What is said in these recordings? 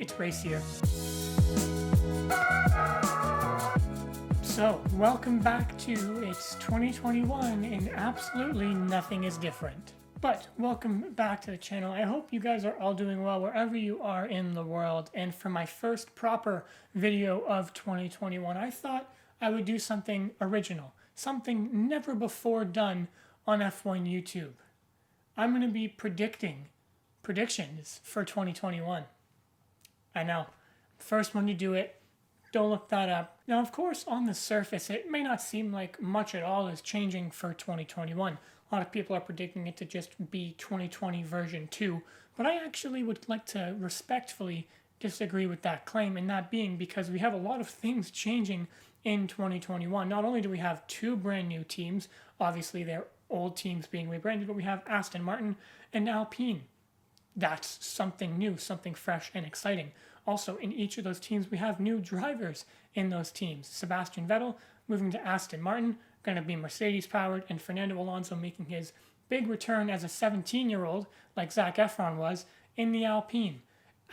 it's Race here. So, welcome back to It's 2021 and absolutely nothing is different. But welcome back to the channel. I hope you guys are all doing well wherever you are in the world. And for my first proper video of 2021, I thought I would do something original, something never before done on F1 YouTube. I'm going to be predictions for 2021. I know, first one to do it. Don't look that up. Now, of course, on the surface, it may not seem like much at all is changing for 2021. A lot of people are predicting it to just be 2020 version 2, but I actually would like to respectfully disagree with that claim, and that being because we have a lot of things changing in 2021. Not only do we have 2 brand new teams, obviously they're old teams being rebranded, but we have Aston Martin and Alpine. That's something new, something fresh and exciting. Also, in each of those teams, we have new drivers in those teams. Sebastian Vettel moving to Aston Martin, going to be Mercedes-powered, and Fernando Alonso making his big return as a 17-year-old, like Zac Efron was, in the Alpine.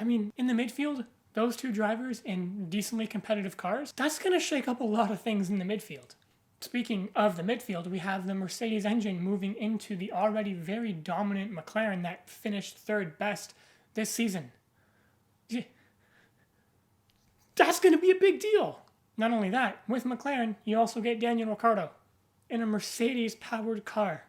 I mean, in the midfield, those 2 drivers in decently competitive cars, that's going to shake up a lot of things in the midfield. Speaking of the midfield, we have the Mercedes engine moving into the already very dominant McLaren that finished 3rd best this season. That's going to be a big deal. Not only that, with McLaren, you also get Daniel Ricciardo in a Mercedes-powered car.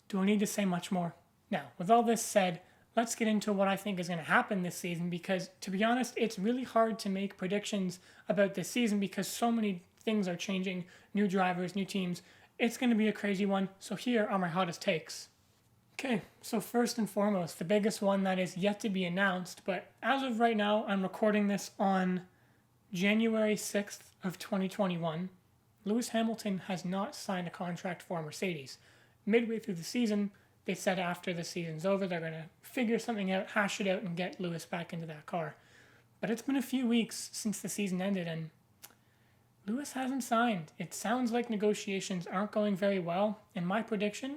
Do I need to say much more? Now, with all this said, let's get into what I think is going to happen this season because, to be honest, it's really hard to make predictions about this season because so many things are changing, new drivers, new teams. It's going to be a crazy one, so here are my hottest takes. Okay, so first and foremost, the biggest one that is yet to be announced, but as of right now, I'm recording this on January 6th of 2021. Lewis Hamilton has not signed a contract for Mercedes. Midway through the season, they said after the season's over, they're going to figure something out, hash it out, and get Lewis back into that car. But it's been a few weeks since the season ended, and Lewis hasn't signed. It sounds like negotiations aren't going very well, and my prediction,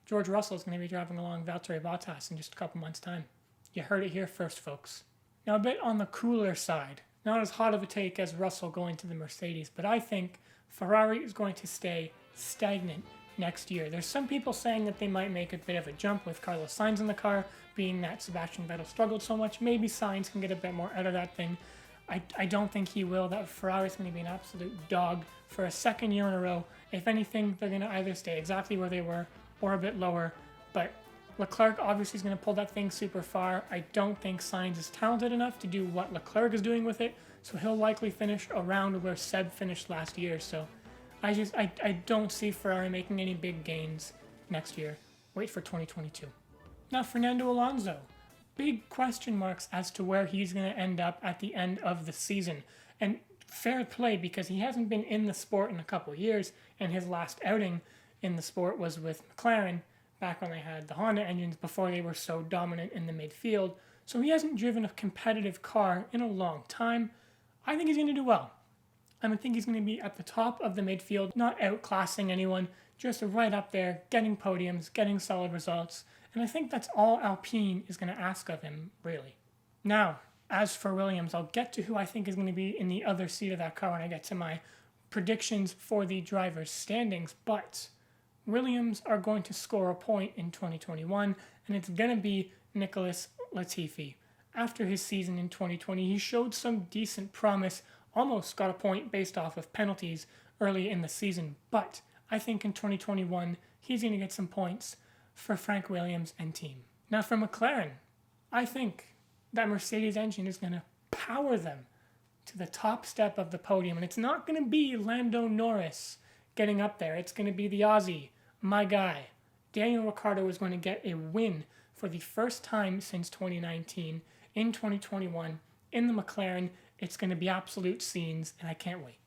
George Russell is going to be driving along Valtteri Bottas in just a couple months' time. You heard it here first, folks. Now, a bit on the cooler side, not as hot of a take as Russell going to the Mercedes, but I think Ferrari is going to stay stagnant next year. There's some people saying that they might make a bit of a jump with Carlos Sainz in the car, being that Sebastian Vettel struggled so much. Maybe Sainz can get a bit more out of that thing. I don't think he will. That Ferrari is going to be an absolute dog for a 2nd year in a row. If anything, they're going to either stay exactly where they were or a bit lower. But Leclerc obviously is going to pull that thing super far. I don't think Sainz is talented enough to do what Leclerc is doing with it, so he'll likely finish around where Seb finished last year. So I don't see Ferrari making any big gains next year. Wait for 2022. Now, Fernando Alonso. Big question marks as to where he's going to end up at the end of the season. And fair play because he hasn't been in the sport in a couple of years, and his last outing in the sport was with McLaren back when they had the Honda engines before they were so dominant in the midfield. So he hasn't driven a competitive car in a long time. I think he's going to do well. I think he's going to be at the top of the midfield, not outclassing anyone, just right up there, getting podiums, getting solid results. And I think that's all Alpine is going to ask of him, really. Now, as for Williams, I'll get to who I think is going to be in the other seat of that car when I get to my predictions for the drivers' standings. But Williams are going to score a point in 2021, and it's going to be Nicholas Latifi. After his season in 2020, he showed some decent promise, almost got a point based off of penalties early in the season. But I think in 2021, he's going to get some points for Frank Williams and team. Now for McLaren, I think that Mercedes engine is going to power them to the top step of the podium. And it's not going to be Lando Norris getting up there. It's going to be the Aussie, my guy. Daniel Ricciardo is going to get a win for the first time since 2019 in 2021 in the McLaren. It's going to be absolute scenes, and I can't wait.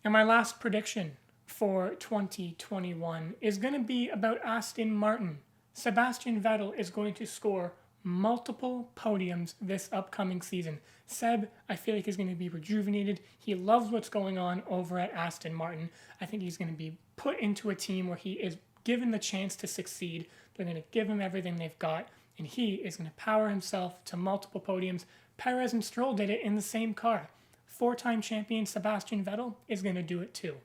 And my last prediction for 2021 is going to be about Aston Martin. Sebastian Vettel is going to score multiple podiums this upcoming season. Seb, I feel like, is going to be rejuvenated. He loves what's going on over at Aston Martin. I think he's going to be put into a team where he is given the chance to succeed. They're going to give him everything they've got, and he is going to power himself to multiple podiums. Perez and Stroll did it in the same car. 4-time champion Sebastian Vettel is going to do it too.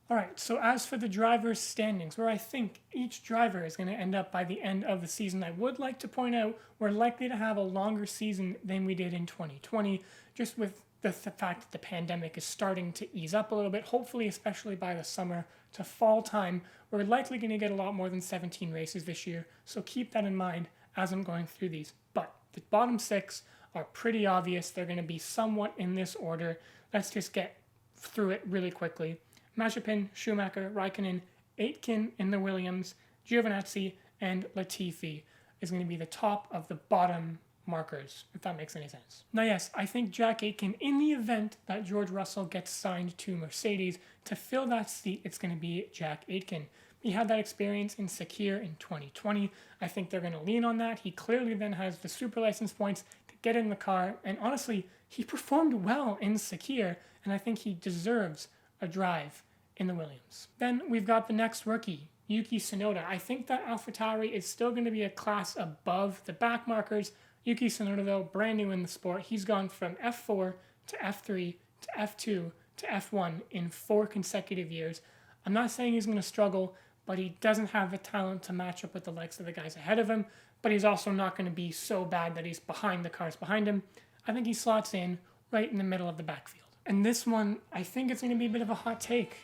All right, so as for the drivers' standings, where I think each driver is going to end up by the end of the season, I would like to point out we're likely to have a longer season than we did in 2020, just with the fact that the pandemic is starting to ease up a little bit, hopefully especially by the summer to fall time. We're likely going to get a lot more than 17 races this year, so keep that in mind as I'm going through these. But the bottom 6 are pretty obvious. They're going to be somewhat in this order. Let's just get through it really quickly. Mazepin, Schumacher, Raikkonen, Aitken in the Williams, Giovinazzi, and Latifi is going to be the top of the bottom markers, if that makes any sense. Now, yes, I think Jack Aitken, in the event that George Russell gets signed to Mercedes, to fill that seat, it's going to be Jack Aitken. He had that experience in Sakir in 2020. I think they're going to lean on that. He clearly then has the super license points to get in the car, and honestly, he performed well in Sakir, and I think he deserves a drive in the Williams. Then we've got the next rookie, Yuki Tsunoda. I think that AlphaTauri is still going to be a class above the back markers. Yuki Tsunoda, though, brand new in the sport. He's gone from F4 to F3 to F2 to F1 in 4 consecutive years. I'm not saying he's going to struggle, but he doesn't have the talent to match up with the likes of the guys ahead of him, but he's also not going to be so bad that he's behind the cars behind him. I think he slots in right in the middle of the backfield. And this one, I think it's going to be a bit of a hot take,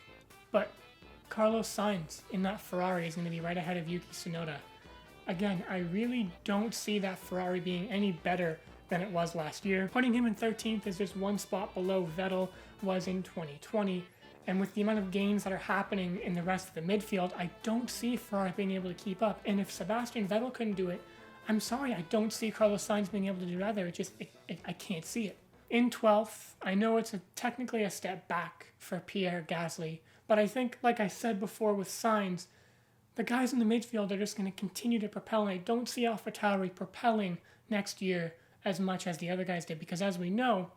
but Carlos Sainz in that Ferrari is going to be right ahead of Yuki Tsunoda. Again, I really don't see that Ferrari being any better than it was last year. Putting him in 13th is just one spot below Vettel was in 2020. And with the amount of gains that are happening in the rest of the midfield, I don't see Ferrari being able to keep up. And if Sebastian Vettel couldn't do it, I'm sorry, I don't see Carlos Sainz being able to do either. I can't see it. In 12th, I know it's technically a step back for Pierre Gasly, but I think, like I said before with Sainz, the guys in the midfield are just going to continue to propel, and I don't see AlphaTauri propelling next year as much as the other guys did, because as we know,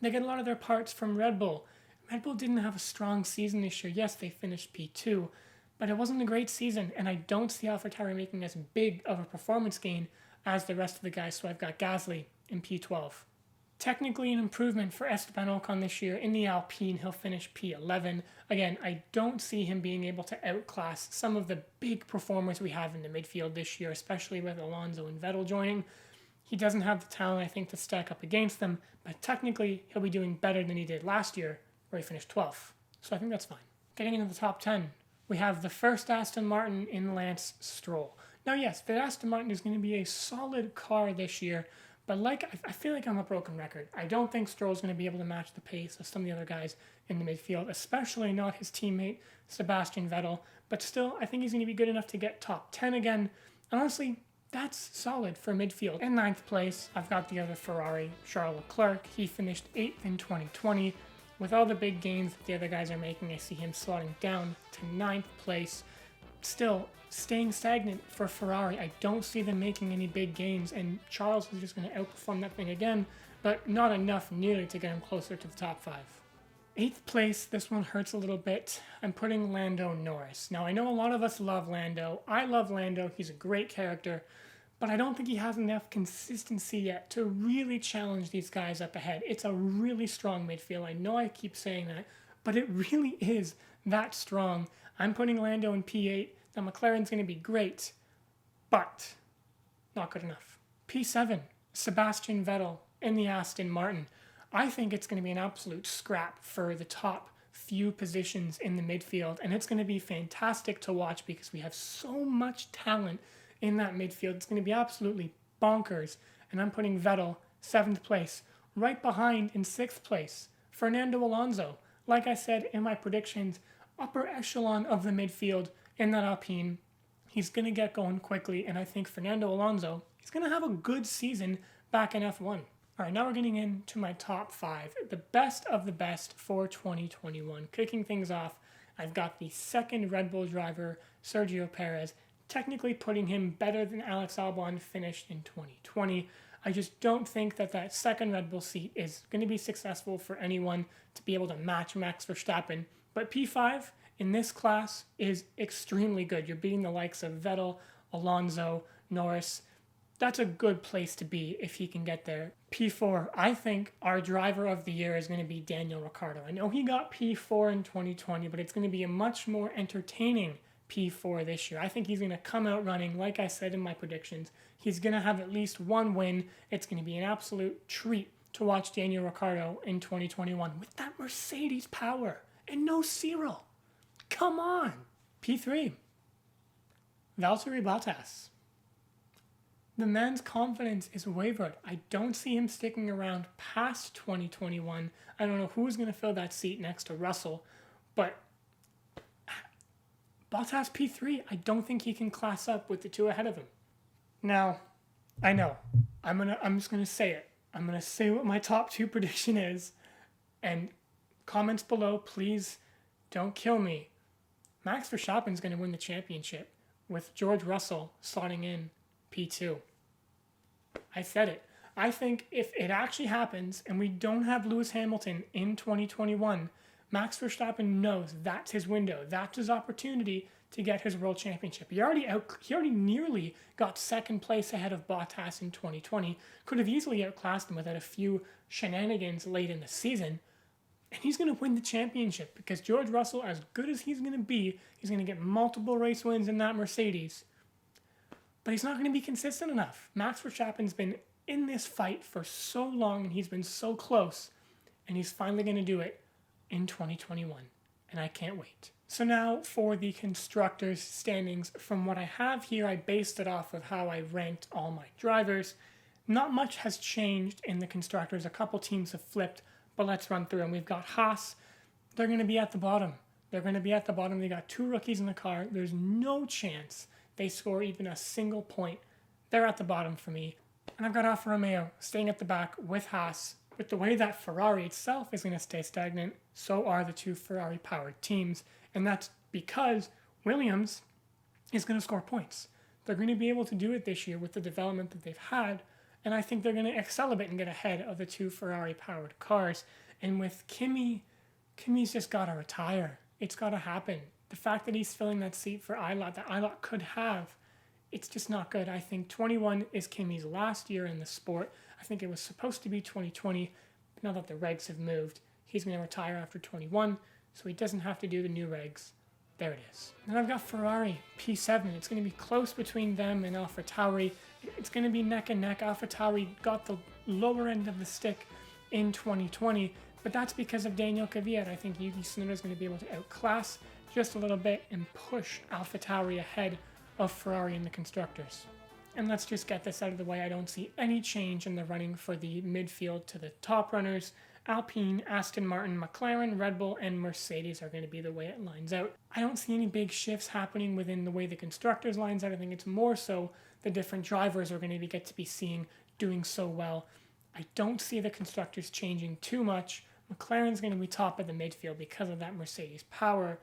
they get a lot of their parts from Red Bull. Red Bull didn't have a strong season this year. Yes, they finished P2, but it wasn't a great season, and I don't see AlphaTauri making as big of a performance gain as the rest of the guys, so I've got Gasly in P12. Technically an improvement for Esteban Ocon this year. In the Alpine, he'll finish P11. Again, I don't see him being able to outclass some of the big performers we have in the midfield this year, especially with Alonso and Vettel joining. He doesn't have the talent, I think, to stack up against them, but technically he'll be doing better than he did last year, where he finished 12th. So I think that's fine. Getting into the top 10, we have the first Aston Martin in Lance Stroll. Now, yes, the Aston Martin is going to be a solid car this year, but I feel like I'm a broken record. I don't think Stroll's going to be able to match the pace of some of the other guys in the midfield, especially not his teammate Sebastian Vettel. But still, I think he's going to be good enough to get top 10 again. And honestly, that's solid for midfield. In 9th place, I've got the other Ferrari, Charles Leclerc. He finished 8th in 2020. With all the big gains that the other guys are making, I see him slotting down to 9th place. Still, staying stagnant for Ferrari. I don't see them making any big gains, and Charles is just going to outperform that thing again, but not enough nearly to get him closer to the top 5. 8th place, this one hurts a little bit. I'm putting Lando Norris. Now, I know a lot of us love Lando. I love Lando. He's a great character, but I don't think he has enough consistency yet to really challenge these guys up ahead. It's a really strong midfield. I know I keep saying that, but it really is that strong. I'm putting Lando in P8. Now, McLaren's going to be great, but not good enough. P7, Sebastian Vettel in the Aston Martin. I think it's going to be an absolute scrap for the top few positions in the midfield, and it's going to be fantastic to watch because we have so much talent in that midfield. It's going to be absolutely bonkers, and I'm putting Vettel 7th place, right behind in 6th place, Fernando Alonso. Like I said in my predictions, upper echelon of the midfield in that Alpine. He's going to get going quickly, and I think Fernando Alonso is going to have a good season back in F1. All right, now we're getting into my top 5, the best of the best for 2021. Kicking things off, I've got the second Red Bull driver, Sergio Perez, technically putting him better than Alex Albon finished in 2020. I just don't think that second Red Bull seat is going to be successful for anyone to be able to match Max Verstappen. But P5 in this class is extremely good. You're beating the likes of Vettel, Alonso, Norris. That's a good place to be if he can get there. P4, I think our driver of the year is going to be Daniel Ricciardo. I know he got P4 in 2020, but it's going to be a much more entertaining P4 this year. I think he's going to come out running, like I said in my predictions. He's going to have at least one win. It's going to be an absolute treat to watch Daniel Ricciardo in 2021 with that Mercedes power and no Cyril. Come on. P3, Valtteri Bottas. The man's confidence is wavered. I don't see him sticking around past 2021. I don't know who's going to fill that seat next to Russell, but Bottas P3, I don't think he can class up with the two ahead of him. Now, I know, I'm just going to say it. I'm going to say what my top two prediction is, and comments below, please don't kill me. Max Verstappen's going to win the championship with George Russell slotting in P2. I said it. I think if it actually happens and we don't have Lewis Hamilton in 2021, Max Verstappen knows that's his window. That's his opportunity to get his world championship. He already nearly got second place ahead of Bottas in 2020. Could have easily outclassed him without a few shenanigans late in the season. And he's going to win the championship because George Russell, as good as he's going to be, he's going to get multiple race wins in that Mercedes. But he's not going to be consistent enough. Max Verstappen's been in this fight for so long and he's been so close. And he's finally going to do it in 2021. And I can't wait. So now for the Constructors Standings. From what I have here, I based it off of how I ranked all my drivers. Not much has changed in the Constructors. A couple teams have flipped, but let's run through them. We've got Haas. They're going to be at the bottom. They're going to be at the bottom. They got two rookies in the car. There's no chance they score even a single point. They're at the bottom for me. And I've got Alfa Romeo staying at the back with Haas. With the way that Ferrari itself is going to stay stagnant, so are the two Ferrari-powered teams. And that's because Williams is going to score points. They're going to be able to do it this year with the development that they've had. And I think they're going to excel a bit and get ahead of the two Ferrari-powered cars. And with Kimi's just got to retire. It's got to happen. The fact that he's filling that seat for Ilott, that Ilott could have, it's just not good. I think 21 is Kimi's last year in the sport. I think it was supposed to be 2020, but now that the regs have moved, he's going to retire after 21, so he doesn't have to do the new regs. There it is. And I've got Ferrari, P7. It's going to be close between them and AlphaTauri. It's going to be neck and neck. AlphaTauri got the lower end of the stick in 2020, but that's because of Daniel Kvyat. I think Yuki Tsunoda is going to be able to outclass just a little bit and push AlphaTauri ahead of Ferrari in the Constructors. And let's just get this out of the way. I don't see any change in the running for the midfield to the top runners. Alpine, Aston Martin, McLaren, Red Bull, and Mercedes are going to be the way it lines out. I don't see any big shifts happening within the way the Constructors lines out. I think it's more so the different drivers are going to get to be seeing doing so well. I don't see the Constructors changing too much. McLaren's going to be top of the midfield because of that Mercedes power.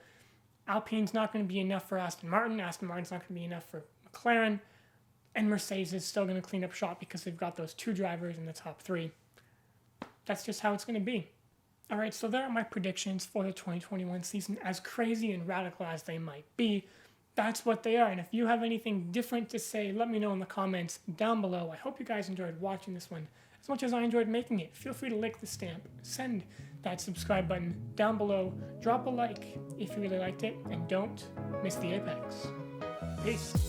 Alpine's not going to be enough for Aston Martin. Aston Martin's not going to be enough for McLaren. And Mercedes is still going to clean up shop because they've got those two drivers in the top three. That's just how it's going to be. All right, so there are my predictions for the 2021 season. As crazy and radical as they might be, that's what they are. And if you have anything different to say, let me know in the comments down below. I hope you guys enjoyed watching this one as much as I enjoyed making it. Feel free to lick the stamp, send that subscribe button down below, drop a like if you really liked it, and don't miss the apex. Peace.